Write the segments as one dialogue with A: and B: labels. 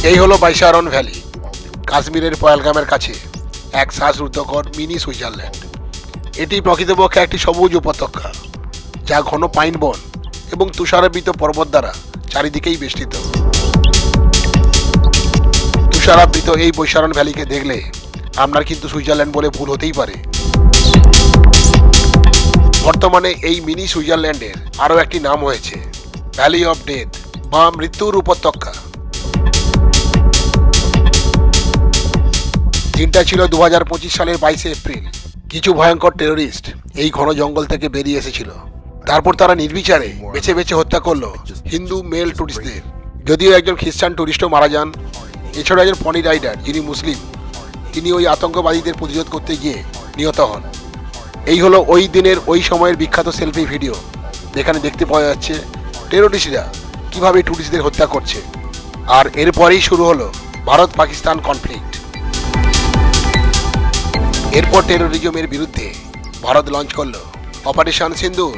A: এই হলো বৈশারণ ভ্যালি, কাশ্মীরের পহেলগামের কাছে এক শ্বাসরুদ্ধকর মিনি সুইজারল্যান্ড। এটি প্রকৃতপক্ষে একটি সবুজ উপত্যকা, যা ঘন পাইন বন এবং তুষারাবৃত পর্বত দ্বারা চারিদিকেই বেষ্টিত। তুষারাবৃত এই বৈশারণ ভ্যালিকে দেখলে আপনার কিন্তু সুইজারল্যান্ড বলে ভুল হতেই পারে। বর্তমানে এই মিনি সুইজারল্যান্ডের আরও একটি নাম হয়েছে ভ্যালি অফ ডেথ বা মৃত্যুর উপত্যকা। দিনটা ছিল 2025 সালের 22 এপ্রিল। কিছু ভয়ঙ্কর টেরোরিস্ট এই ঘন জঙ্গল থেকে বেরিয়ে এসেছিল। তারপর তারা নির্বিচারে বেছে বেছে হত্যা করলো হিন্দু মেল টুরিস্টদের। যদিও একজন খ্রিস্টান টুরিস্টও মারা যান। এছাড়া একজন পনি রাইডার, যিনি মুসলিম, তিনি ওই আতঙ্কবাদীদের প্রতিরোধ করতে গিয়ে নিহত হন। এই হলো ওই দিনের ওই সময়ের বিখ্যাত সেলফি ভিডিও, যেখানে দেখতে পাওয়া যাচ্ছে টেরোরিস্টরা কিভাবে টুরিস্টদের হত্যা করছে। আর এরপরেই শুরু হলো ভারত পাকিস্তান কনফ্লিক্ট। এরপর টেরোরিজমের বিরুদ্ধে ভারত লঞ্চ করল অপারেশন সিন্দুর।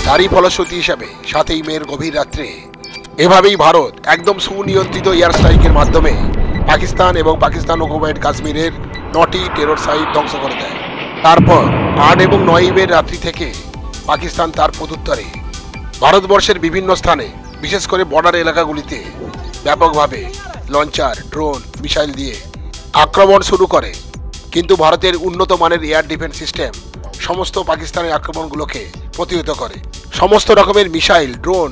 A: তারই ফলশ্রুতি হিসাবে 7 মের গভীর রাত্রে এভাবেই ভারত একদম সুনিয়ন্ত্রিত এয়ার স্ট্রাইকের মাধ্যমে পাকিস্তান এবং পাকিস্তান অকুপাইড কাশ্মীরের 9টি টেরর সাইট ধ্বংস করে দেয়। তারপর 8 এবং 9 মের রাত্রি থেকে পাকিস্তান তার প্রত্যুত্তরে ভারতবর্ষের বিভিন্ন স্থানে, বিশেষ করে বর্ডার এলাকাগুলিতে ব্যাপকভাবে লঞ্চার, ড্রোন, মিসাইল দিয়ে আক্রমণ শুরু করে। কিন্তু ভারতের উন্নত মানের এয়ার ডিফেন্স সিস্টেম সমস্ত পাকিস্তানের আক্রমণগুলোকে প্রতিহত করে। সমস্ত রকমের মিসাইল, ড্রোন,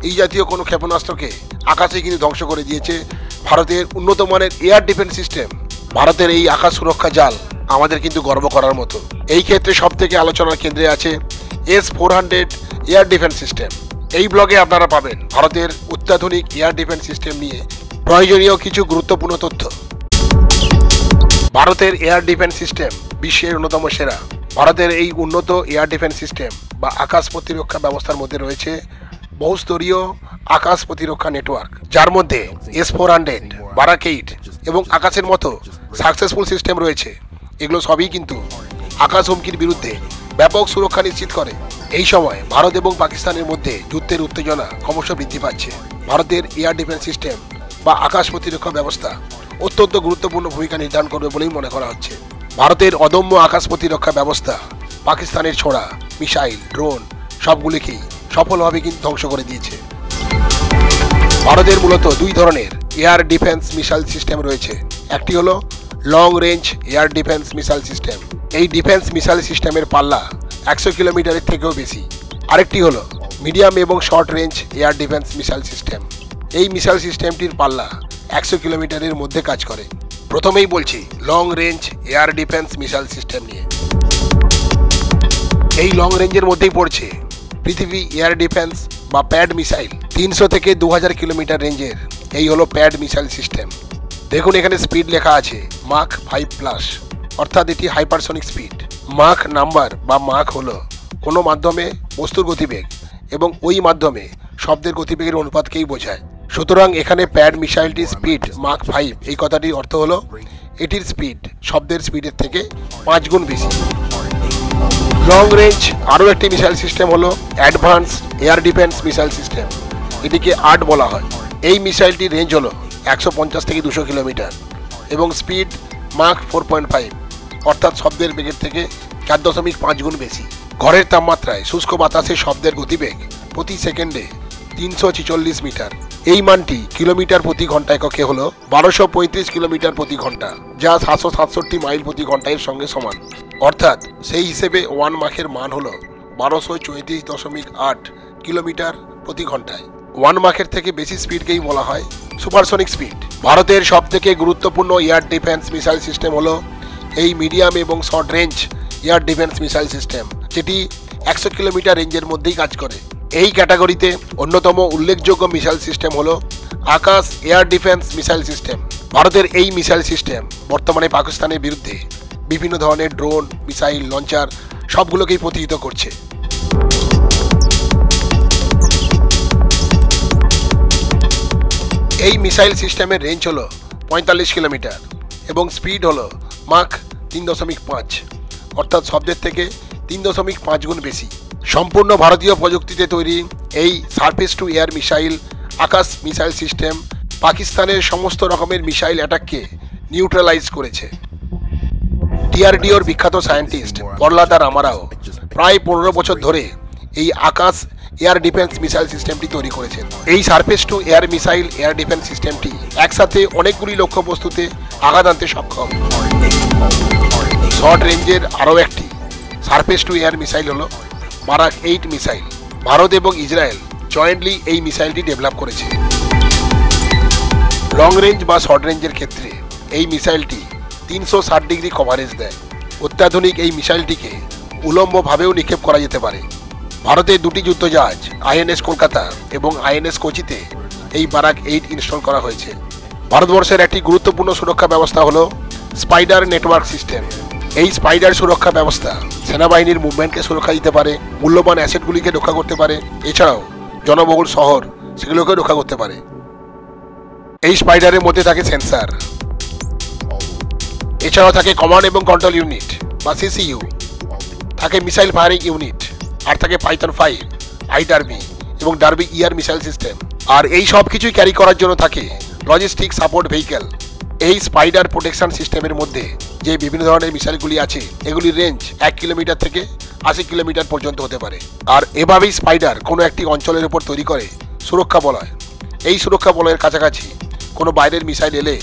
A: এই জাতীয় কোনো ক্ষেপণাস্ত্রকে আকাশে কিন্তু ধ্বংস করে দিয়েছে ভারতের উন্নত মানের এয়ার ডিফেন্স সিস্টেম। ভারতের এই আকাশ সুরক্ষা জাল আমাদের কিন্তু গর্ব করার মতো। এই ক্ষেত্রে সব থেকে আলোচনার কেন্দ্রে আছে S-400 এয়ার ডিফেন্স সিস্টেম। এই ব্লগে আপনারা পাবেন ভারতের অত্যাধুনিক এয়ার ডিফেন্স সিস্টেম নিয়ে প্রয়োজনীয় কিছু গুরুত্বপূর্ণ তথ্য। ভারতের এয়ার ডিফেন্স সিস্টেম বিশ্বের অন্যতম সেরা। ভারতের এই উন্নত এয়ার ডিফেন্স সিস্টেম বা আকাশ প্রতিরক্ষা ব্যবস্থার মধ্যে রয়েছে বহুস্তরীয় আকাশ প্রতিরক্ষা নেটওয়ার্ক, যার মধ্যে S-400, বারাক 8 এবং আকাশের মতো সাকসেসফুল সিস্টেম রয়েছে। এগুলো সবই কিন্তু আকাশ হুমকির বিরুদ্ধে ব্যাপক সুরক্ষা নিশ্চিত করে। এই সময় ভারত এবং পাকিস্তানের মধ্যে যুদ্ধের উত্তেজনা ক্রমশ বৃদ্ধি পাচ্ছে। ভারতের এয়ার ডিফেন্স সিস্টেম বা আকাশ প্রতিরক্ষা ব্যবস্থা অত্যন্ত গুরুত্বপূর্ণ ভূমিকা নির্ধারণ করবে বলেই মনে করা হচ্ছে। ভারতের অদম্য আকাশ প্রতিরক্ষা ব্যবস্থা পাকিস্তানের ছোড়া মিসাইল, ড্রোন সবগুলিকেই সফলভাবে কিন্তু ধ্বংস করে দিয়েছে। ভারতের মূলত 2 ধরনের এয়ার ডিফেন্স মিসাইল সিস্টেম রয়েছে। একটি হলো long range air defence missile system. এই ডিফেন্স মিসাইল সিস্টেমের পাল্লা 100 কিলোমিটারের থেকেও বেশি। আরেকটি হলো মিডিয়াম এবং short range air defence missile system. এই মিসাইল সিস্টেমটির পাল্লা 100 কিলোমিটারের মধ্যে কাজ করে। প্রথমেই বলছি long range air defence missile system নিয়ে। এই লং রেঞ্জের মধ্যেই পড়ছে পৃথিবী এয়ার ডিফেন্স বা প্যাড মিসাইল। 300 থেকে 2000 কিলোমিটার রেঞ্জের এই হলো প্যাড মিসাইল সিস্টেম। দেখুন এখানে স্পিড লেখা আছে মাক 5+, অর্থাৎ এটি হাইপারসনিক স্পিড। মাক নাম্বার বা মাক হলো কোনো মাধ্যমে বস্তুর গতিবেগ এবং ওই মাধ্যমে শব্দের গতিবেগের অনুপাতকেই বোঝায়। সুতরাং এখানে প্যাড মিসাইলটির স্পিড মাক 5, এই কথাটির অর্থ হলো এটির স্পিড শব্দের স্পিডের থেকে 5 গুণ বেশি। লং রেঞ্জ আরও একটি মিসাইল সিস্টেম হলো advance air defence missile system. এটিকে ARD বলা হয়। এই মিসাইলটির রেঞ্জ হলো 150 থেকে 200 কিলোমিটার এবং স্পিড মাক 4.5, অর্থাৎ শব্দের বেগের থেকে 4.5 গুণ বেশি। ঘরের তাপমাত্রায় শুষ্ক বাতাসে শব্দের গতিবেগ প্রতি সেকেন্ডে 346 মিটার। এই মানটি কিলোমিটার প্রতি ঘন্টা এককে হলো 1235 কিলোমিটার প্রতি ঘন্টা, যা 767 মাইল প্রতি ঘন্টার সঙ্গে সমান। অর্থাৎ সেই হিসেবে 1 মাখের মান হলো 1234.8 কিলোমিটার প্রতি ঘন্টায়। 1 মাখের থেকে বেশি স্পিডকেই বলা হয় সুপারসনিক স্পিড। ভারতের সবথেকে গুরুত্বপূর্ণ এয়ার ডিফেন্স মিসাইল সিস্টেম হলো এই মিডিয়াম এবং short range air defence missile system, যেটি 100 কিলোমিটার রেঞ্জের মধ্যেই কাজ করে। এই ক্যাটাগরিতে অন্যতম উল্লেখযোগ্য মিসাইল সিস্টেম হলো আকাশ এয়ার ডিফেন্স মিসাইল সিস্টেম। ভারতের এই মিসাইল সিস্টেম বর্তমানে পাকিস্তানের বিরুদ্ধে বিভিন্ন ধরনের ড্রোন, মিসাইল, লঞ্চার সবগুলোকেই প্রতিহত করছে। এই মিসাইল সিস্টেমের রেঞ্জ হলো 45 কিলোমিটার এবং স্পিড হলো মাক 3.5, অর্থাৎ শব্দের থেকে 3.5 গুণ বেশি। সম্পূর্ণ ভারতীয় প্রযুক্তিতে তৈরি এই সারফেস টু এয়ার মিসাইল আকাশ মিসাইল সিস্টেম পাকিস্তানের সমস্ত রকমের মিসাইল অ্যাটাককে নিউট্রালাইজ করেছে। ডিআরডিওর বিখ্যাত সায়েন্টিস্ট পরলাদা রামারাও প্রায় 15 বছর ধরে এই আকাশ এয়ার ডিফেন্স মিসাইল সিস্টেমটি তৈরি করেছেন। এই surface two air missile air defence সিস্টেমটি একসাথে অনেকগুলি লক্ষ্যবস্তুতে আঘাত আনতে সক্ষম। শর্ট রেঞ্জের আরও একটি সারফেস টু এয়ার মিসাইল হলো বারাক 8 মিসাইল। ভারত এবং ইসরায়েল জয়েন্টলি এই মিসাইলটি ডেভেলপ করেছে। লং রেঞ্জ বা শর্ট রেঞ্জের ক্ষেত্রে এই মিসাইলটি 360 ডিগ্রি কভারেজ দেয়। অত্যাধুনিক এই মিসাইলটিকে উলম্বভাবেও নিক্ষেপ করা যেতে পারে। ভারতের দুটি যুদ্ধজাহাজ আইএনএস কলকাতা এবং আইএনএস কোচিতে এই বারাক 8 ইনস্টল করা হয়েছে। ভারতবর্ষের একটি গুরুত্বপূর্ণ সুরক্ষা ব্যবস্থা হলো স্পাইডার নেটওয়ার্ক সিস্টেম। এই স্পাইডার সুরক্ষা ব্যবস্থা সেনাবাহিনীর মুভমেন্টকে সুরক্ষা দিতে পারে, মূল্যবান অ্যাসেটগুলিকে রক্ষা করতে পারে, এছাড়াও জনবহুল শহর সেগুলোকে রক্ষা করতে পারে। এই স্পাইডারের মধ্যে থাকে সেন্সার, এছাড়াও থাকে কমান্ড এবং কন্ট্রোল ইউনিট বা সিসিইউ, থাকে মিসাইল ফায়ারিং ইউনিট, আর থাকে পাইথন 5, আইডারবি এবং ডারবি ইয়ার মিসাইল সিস্টেম। আর এই সব কিছুই ক্যারি করার জন্য থাকে লজিস্টিক সাপোর্ট ভেহিকেল। এই স্পাইডার প্রোটেকশন সিস্টেমের মধ্যে যে বিভিন্ন ধরনের মিসাইলগুলি আছে এগুলির রেঞ্জ 1 কিলোমিটার থেকে 80 কিলোমিটার পর্যন্ত হতে পারে। আর এভাবেই স্পাইডার কোনো একটি অঞ্চলের উপর তৈরি করে সুরক্ষা বলয়। এই সুরক্ষা বলয়ের কাছাকাছি কোনো বাইরের মিসাইল এলে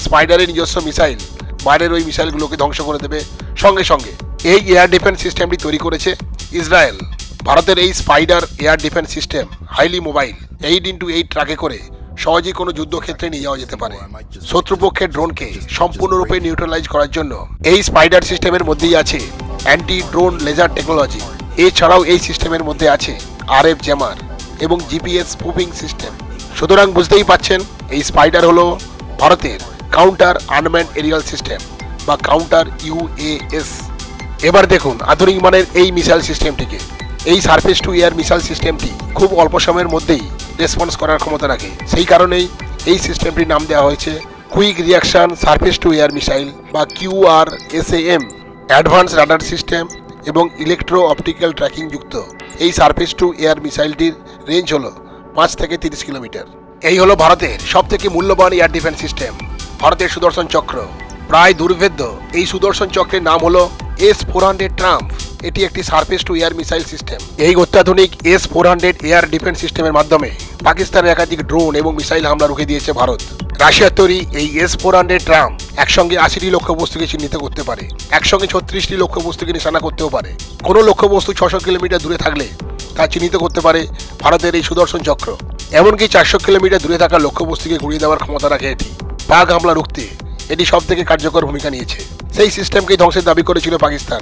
A: স্পাইডারের নিজস্ব মিসাইল বাইরের ওই মিসাইলগুলোকে ধ্বংস করে দেবে সঙ্গে সঙ্গে। এই এয়ার ডিফেন্স সিস্টেমটি তৈরি করেছে ইসরায়েল। ভারতের এই spider air defence system highly mobile, 8x8 ট্রাকে করে সহজেই কোনো যুদ্ধক্ষেত্রে নিয়ে যাওয়া যেতে পারে। শত্রুপক্ষের ড্রোনকে সম্পূর্ণরূপে নিউট্রালাইজ করার জন্য এই স্পাইডার সিস্টেমের মধ্যেই আছে অ্যান্টি ড্রোন লেজার টেকনোলজি। এছাড়াও এই সিস্টেমের মধ্যে আছে আরএফ জ্যামার এবং জিপিএস স্পুফিং সিস্টেম। সুতরাং বুঝতেই পাচ্ছেন এই স্পাইডার হলো ভারতের কাউন্টার আনম্যান্ড এরিয়াল সিস্টেম বা কাউন্টার ইউএএস। এবার দেখুন আধুনিক মানের এই মিসাইল সিস্টেমটিকে। এই সারফেস টু এয়ার মিসাইল সিস্টেমটি খুব অল্প সময়ের মধ্যেই রেসপন্স করার ক্ষমতা রাখে। সেই কারণেই এই সিস্টেমটির নাম দেওয়া হয়েছে quick reaction surface two air missile বা QRSAM। অ্যাডভান্স রাডার সিস্টেম এবং ইলেকট্রো অপটিক্যাল ট্র্যাকিং যুক্ত এই সারফেস টু এয়ার মিসাইলটির রেঞ্জ হলো 5 থেকে 30 কিলোমিটার। এই হলো ভারতের সবথেকে মূল্যবান এয়ার ডিফেন্স সিস্টেম, ভারতের সুদর্শন চক্র। প্রায় দুর্ভেদ্য এই সুদর্শন চক্রের নাম হলো S-400 ট্রাম্প। এটি একটি surface two air missile system. এই অত্যাধুনিক S-400 এয়ার ডিফেন্স সিস্টেমের মাধ্যমে পাকিস্তানের একাধিক ড্রোন এবং মিসাইল হামলা রুখে দিয়েছে ভারত। রাশিয়ার তৈরি এই S-400 ট্রাম্প একসঙ্গে 80টি লক্ষ্যবস্তুকে চিহ্নিত করতে পারে, একসঙ্গে 36টি লক্ষ্যবস্তুকে নিশানা করতেও পারে। কোনো লক্ষ্যবস্তু 600 কিলোমিটার দূরে থাকলে তা চিহ্নিত করতে পারে ভারতের এই সুদর্শন চক্র। এমনকি 400 কিলোমিটার দূরে থাকা লক্ষ্যবস্তুকে গুঁড়িয়ে দেওয়ার ক্ষমতা রাখে এটি। পাক হামলা রুখতে এটি সবথেকে কার্যকর ভূমিকা নিয়েছে। সেই সিস্টেমকেই ধ্বংসের দাবি করেছিল পাকিস্তান,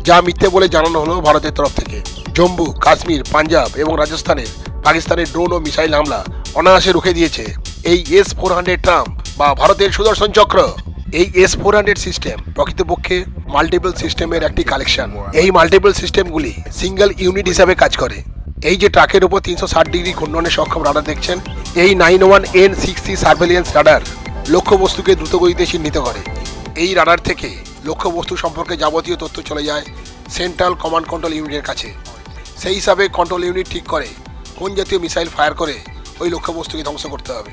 A: যা মিথ্যে বলে জানানো হলো ভারতের তরফ থেকে। জম্মু, কাশ্মীর, পাঞ্জাব এবং রাজস্থানের পাকিস্তানের ড্রোন ও মিসাইল হামলা অনায়াসে রুখে দিয়েছে এই S-400 ট্রাম্প বা ভারতের সুদর্শন চক্র। এই S-400 সিস্টেম প্রকৃতপক্ষে মাল্টিপল সিস্টেমের একটি কালেকশন। এই মাল্টিপল সিস্টেমগুলি সিঙ্গেল ইউনিট হিসাবে কাজ করে। এই যে ট্রাকের উপর 360 ডিগ্রি ঘূর্ণনে সক্ষম রাডার দেখছেন, এই 91N6C সার্ভেলিয়েন্স রাডার লক্ষ্যবস্তুকে দ্রুতগতিতে চিহ্নিত করে। এই রাডার থেকে লক্ষ্যবস্তু সম্পর্কে যাবতীয় তথ্য চলে যায় সেন্ট্রাল কমান্ড কন্ট্রোল ইউনিটের কাছে। সেই হিসাবে কন্ট্রোল ইউনিট ঠিক করে কোন জাতীয় মিসাইল ফায়ার করে ওই লক্ষ্যবস্তুকে ধ্বংস করতে হবে।